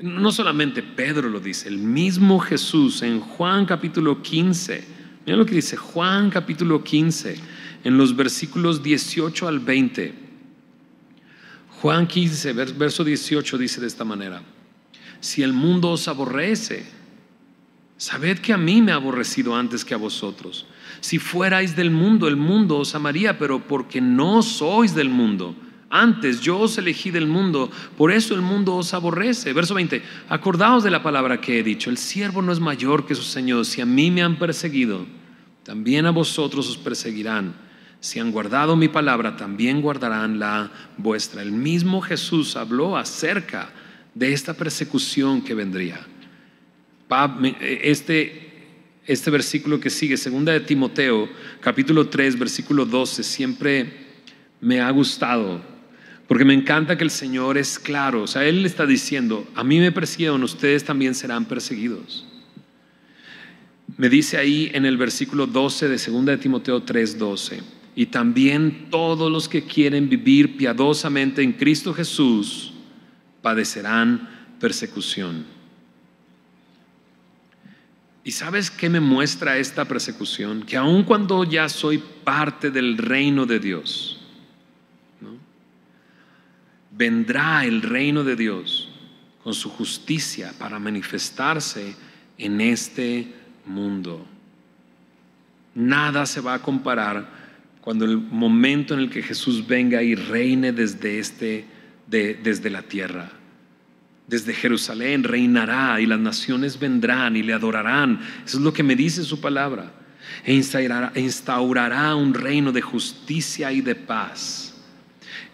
No solamente Pedro lo dice, el mismo Jesús en Juan capítulo 15. Mira lo que dice Juan capítulo 15, en los versículos 18 al 20. Juan 15, verso 18 dice de esta manera: si el mundo os aborrece, sabed que a mí me ha aborrecido antes que a vosotros. Si fuerais del mundo, el mundo os amaría, pero porque no sois del mundo, antes yo os elegí del mundo, por eso el mundo os aborrece. Verso 20: acordaos de la palabra que he dicho, el siervo no es mayor que su señor. Si a mí me han perseguido, también a vosotros os perseguirán. Si han guardado mi palabra, también guardarán la vuestra. El mismo Jesús habló acerca de esta persecución que vendría. Este versículo que sigue, segunda de Timoteo, capítulo 3, versículo 12, siempre me ha gustado, porque me encanta que el Señor es claro. O sea, Él está diciendo: a mí me persiguieron, ustedes también serán perseguidos. Me dice ahí en el versículo 12 de segunda de Timoteo 3, 12: y también todos los que quieren vivir piadosamente en Cristo Jesús padecerán persecución. ¿Y sabes qué me muestra esta persecución? Que aun cuando ya soy parte del reino de Dios, ¿no?, vendrá el reino de Dios con su justicia para manifestarse en este mundo. Nada se va a comparar cuando el momento en el que Jesús venga y reine desde la tierra. Desde Jerusalén reinará y las naciones vendrán y le adorarán. Eso es lo que me dice su palabra. E instaurará un reino de justicia y de paz.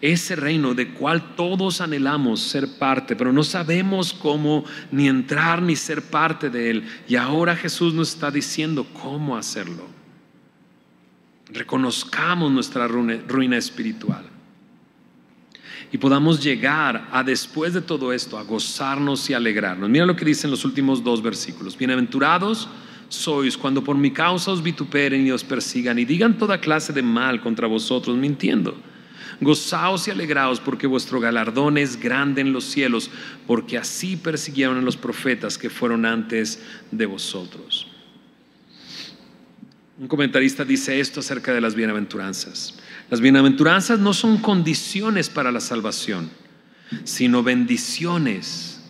Ese reino de cual todos anhelamos ser parte, pero no sabemos cómo ni entrar ni ser parte de él. Y ahora Jesús nos está diciendo cómo hacerlo. Reconozcamos nuestra ruina espiritual y podamos llegar a, después de todo esto, a gozarnos y alegrarnos. Mira lo que dicen los últimos dos versículos: bienaventurados sois cuando por mi causa os vituperen y os persigan y digan toda clase de mal contra vosotros mintiendo. Gozaos y alegraos, porque vuestro galardón es grande en los cielos, porque así persiguieron a los profetas que fueron antes de vosotros. Un comentarista dice esto acerca de las bienaventuranzas: las bienaventuranzas no son condiciones para la salvación, sino bendiciones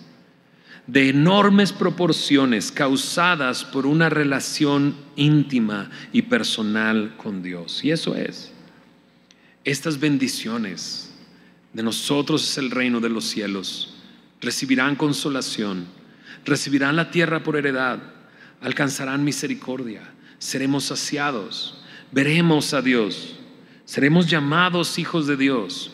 de enormes proporciones causadas por una relación íntima y personal con Dios. Y eso es, estas bendiciones de nosotros es el reino de los cielos, recibirán consolación, recibirán la tierra por heredad, alcanzarán misericordia, seremos saciados, veremos a Dios, seremos llamados hijos de Dios.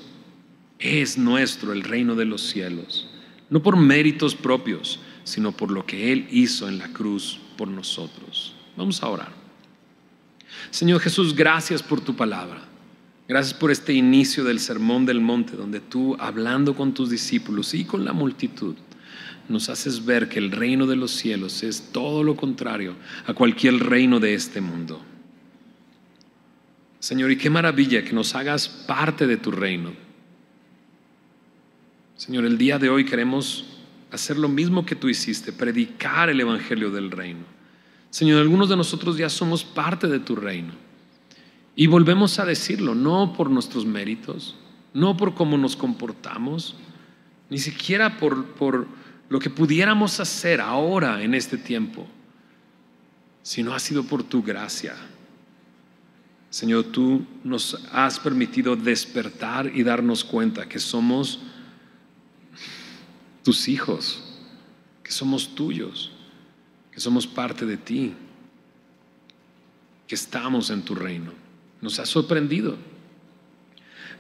Es nuestro el reino de los cielos, no por méritos propios, sino por lo que Él hizo en la cruz por nosotros. Vamos a orar. Señor Jesús, gracias por tu palabra. Gracias por este inicio del Sermón del Monte, donde tú, hablando con tus discípulos y con la multitud, nos haces ver que el reino de los cielos es todo lo contrario a cualquier reino de este mundo. Señor, y qué maravilla que nos hagas parte de tu reino. Señor, el día de hoy queremos hacer lo mismo que tú hiciste, predicar el evangelio del reino. Señor, algunos de nosotros ya somos parte de tu reino y volvemos a decirlo, no por nuestros méritos, no por cómo nos comportamos, ni siquiera por lo que pudiéramos hacer ahora en este tiempo, sino ha sido por tu gracia. Señor, tú nos has permitido despertar y darnos cuenta que somos tus hijos, que somos tuyos, que somos parte de ti, que estamos en tu reino. Nos has sorprendido.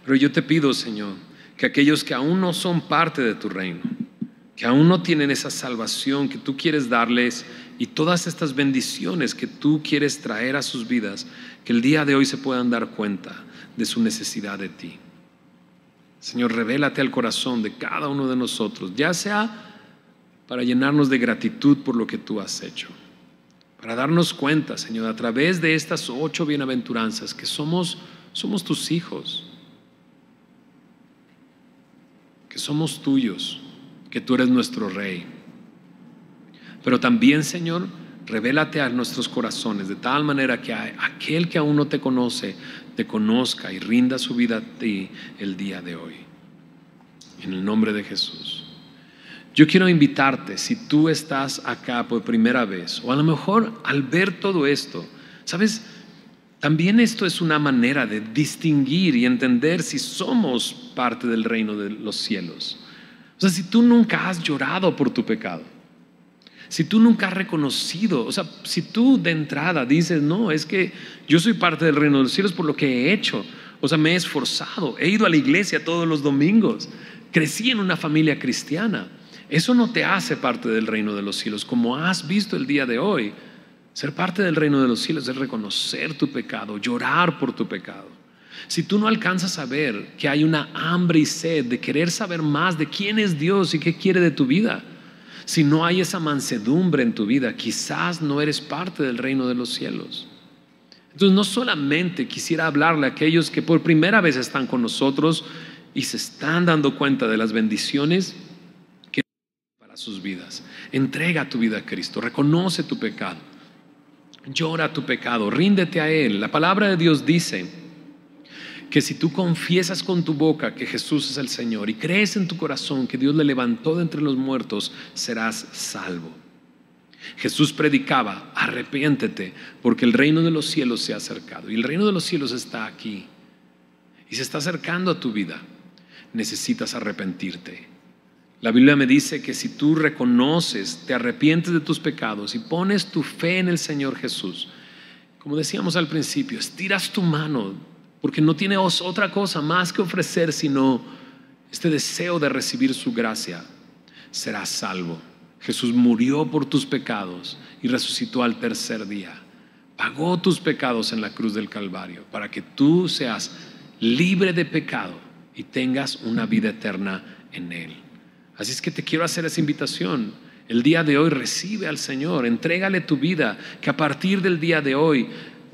Pero yo te pido, Señor, que aquellos que aún no son parte de tu reino, que aún no tienen esa salvación que tú quieres darles y todas estas bendiciones que tú quieres traer a sus vidas, que el día de hoy se puedan dar cuenta de su necesidad de ti. Señor, revélate al corazón de cada uno de nosotros, ya sea para llenarnos de gratitud por lo que tú has hecho, para darnos cuenta, Señor, a través de estas 8 bienaventuranzas que somos tus hijos, que somos tuyos, que tú eres nuestro Rey. Pero también, Señor, revélate a nuestros corazones de tal manera que aquel que aún no te conoce, te conozca y rinda su vida a ti el día de hoy. En el nombre de Jesús. Yo quiero invitarte, si tú estás acá por primera vez, o a lo mejor al ver todo esto, ¿sabes? También esto es una manera de distinguir y entender si somos parte del reino de los cielos. O sea, si tú nunca has llorado por tu pecado, si tú nunca has reconocido, o sea, si tú de entrada dices, no, es que yo soy parte del reino de los cielos por lo que he hecho, o sea, me he esforzado, he ido a la iglesia todos los domingos, crecí en una familia cristiana, eso no te hace parte del reino de los cielos. Como has visto el día de hoy, ser parte del reino de los cielos es reconocer tu pecado, llorar por tu pecado. Si tú no alcanzas a ver que hay una hambre y sed de querer saber más de quién es Dios y qué quiere de tu vida, si no hay esa mansedumbre en tu vida, quizás no eres parte del reino de los cielos. Entonces, no solamente quisiera hablarle a aquellos que por primera vez están con nosotros y se están dando cuenta de las bendiciones que para sus vidas. Entrega tu vida a Cristo, reconoce tu pecado, llora tu pecado, ríndete a Él. La palabra de Dios dice que si tú confiesas con tu boca que Jesús es el Señor y crees en tu corazón que Dios le levantó de entre los muertos, serás salvo. Jesús predicaba, arrepiéntete porque el reino de los cielos se ha acercado. Y el reino de los cielos está aquí y se está acercando a tu vida. Necesitas arrepentirte. La Biblia me dice que si tú reconoces, te arrepientes de tus pecados y pones tu fe en el Señor Jesús, como decíamos al principio, estiras tu mano porque no tienes otra cosa más que ofrecer sino este deseo de recibir su gracia, serás salvo. Jesús murió por tus pecados y resucitó al tercer día. Pagó tus pecados en la cruz del Calvario para que tú seas libre de pecado y tengas una vida eterna en Él. Así es que te quiero hacer esa invitación. El día de hoy recibe al Señor, entrégale tu vida, que a partir del día de hoy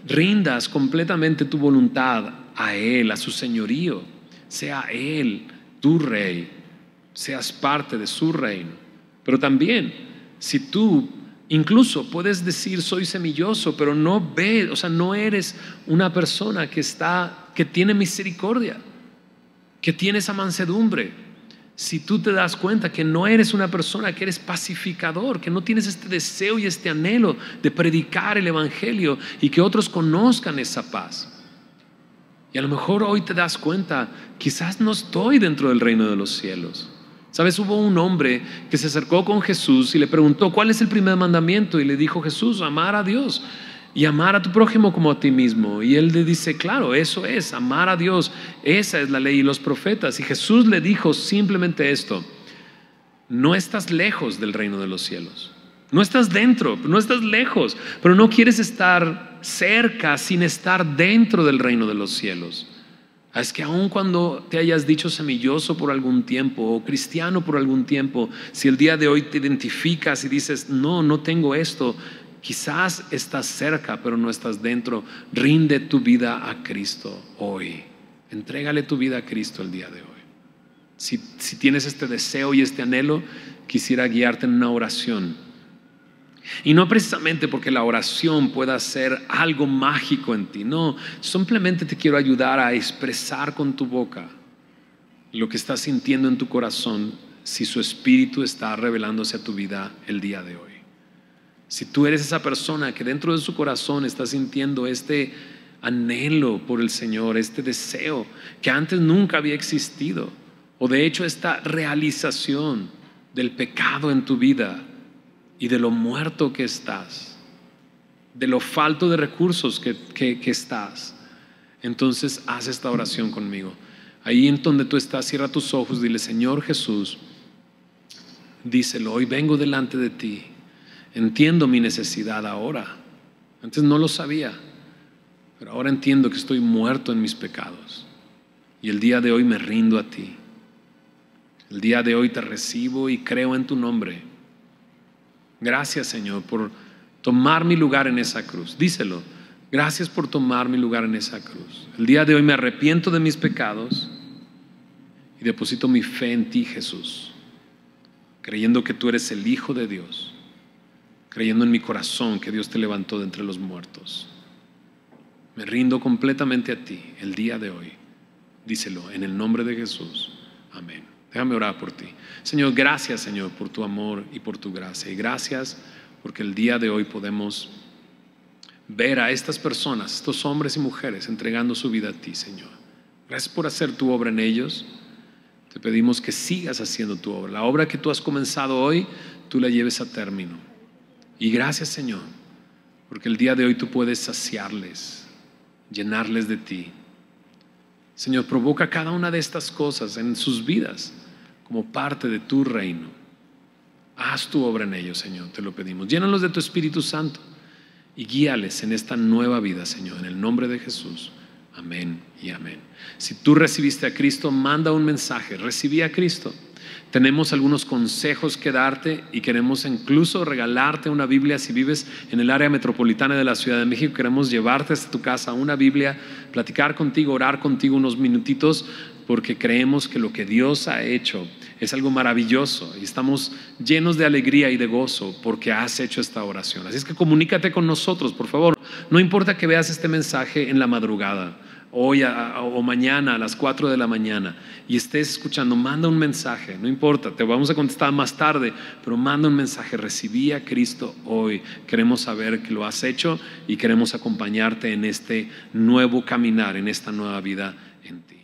rindas completamente tu voluntad a Él, a su señorío. Sea Él tu Rey, seas parte de su reino. Pero también, si tú incluso puedes decir soy semilloso, pero no ves, o sea, no eres una persona que tiene misericordia, que tiene esa mansedumbre. Si tú te das cuenta que no eres una persona que eres pacificador, que no tienes este deseo y este anhelo de predicar el evangelio y que otros conozcan esa paz, y a lo mejor hoy te das cuenta, quizás no estoy dentro del reino de los cielos. ¿Sabes? Hubo un hombre que se acercó con Jesús y le preguntó, ¿cuál es el primer mandamiento? Y le dijo Jesús, amar a Dios y amar a tu prójimo como a ti mismo. Y él le dice, claro, eso es, amar a Dios, esa es la ley y los profetas. Y Jesús le dijo simplemente esto: no estás lejos del reino de los cielos. No estás dentro, no estás lejos, pero no quieres estar cerca sin estar dentro del reino de los cielos. Es que aun cuando te hayas dicho semilloso por algún tiempo o cristiano por algún tiempo, si el día de hoy te identificas y dices, no tengo esto, quizás estás cerca pero no estás dentro. Rinde tu vida a Cristo hoy. Entrégale tu vida a Cristo el día de hoy. Si tienes este deseo y este anhelo, quisiera guiarte en una oración. Y no precisamente porque la oración pueda ser algo mágico en ti, no, simplemente te quiero ayudar a expresar con tu boca lo que estás sintiendo en tu corazón, si su espíritu está revelándose a tu vida el día de hoy. Si tú eres esa persona que dentro de su corazón está sintiendo este anhelo por el Señor, este deseo que antes nunca había existido, o de hecho esta realización del pecado en tu vida y de lo muerto que estás, de lo falto de recursos que estás, entonces haz esta oración conmigo. Ahí en donde tú estás, cierra tus ojos, dile, Señor Jesús, díselo, hoy vengo delante de ti, entiendo mi necesidad ahora. Antes no lo sabía, pero ahora entiendo que estoy muerto en mis pecados y el día de hoy me rindo a ti. El día de hoy te recibo y creo en tu nombre. Gracias, Señor, por tomar mi lugar en esa cruz. Díselo, gracias por tomar mi lugar en esa cruz. El día de hoy me arrepiento de mis pecados y deposito mi fe en ti, Jesús, creyendo que tú eres el Hijo de Dios, creyendo en mi corazón que Dios te levantó de entre los muertos. Me rindo completamente a ti el día de hoy. Díselo en el nombre de Jesús. Amén. Déjame orar por ti. Señor, gracias, Señor, por tu amor y por tu gracia. Y gracias porque el día de hoy podemos ver a estas personas, estos hombres y mujeres, entregando su vida a ti, Señor. Gracias por hacer tu obra en ellos. Te pedimos que sigas haciendo tu obra. La obra que tú has comenzado hoy, tú la lleves a término. Y gracias, Señor, porque el día de hoy tú puedes saciarles, llenarles de ti. Señor, provoca cada una de estas cosas en sus vidas como parte de tu reino. Haz tu obra en ellos, Señor, te lo pedimos. Llénalos de tu Espíritu Santo y guíales en esta nueva vida, Señor, en el nombre de Jesús. Amén y amén. Si tú recibiste a Cristo, manda un mensaje. Recibí a Cristo. Tenemos algunos consejos que darte y queremos incluso regalarte una Biblia. Si vives en el área metropolitana de la Ciudad de México, queremos llevarte hasta tu casa una Biblia, platicar contigo, orar contigo unos minutitos, porque creemos que lo que Dios ha hecho es algo maravilloso y estamos llenos de alegría y de gozo porque has hecho esta oración. Así es que comunícate con nosotros, por favor. No importa que veas este mensaje en la madrugada, hoy o mañana a las 4 de la mañana y estés escuchando, manda un mensaje, no importa, te vamos a contestar más tarde, pero manda un mensaje. Recibí a Cristo hoy, queremos saber que lo has hecho y queremos acompañarte en este nuevo caminar, en esta nueva vida en ti.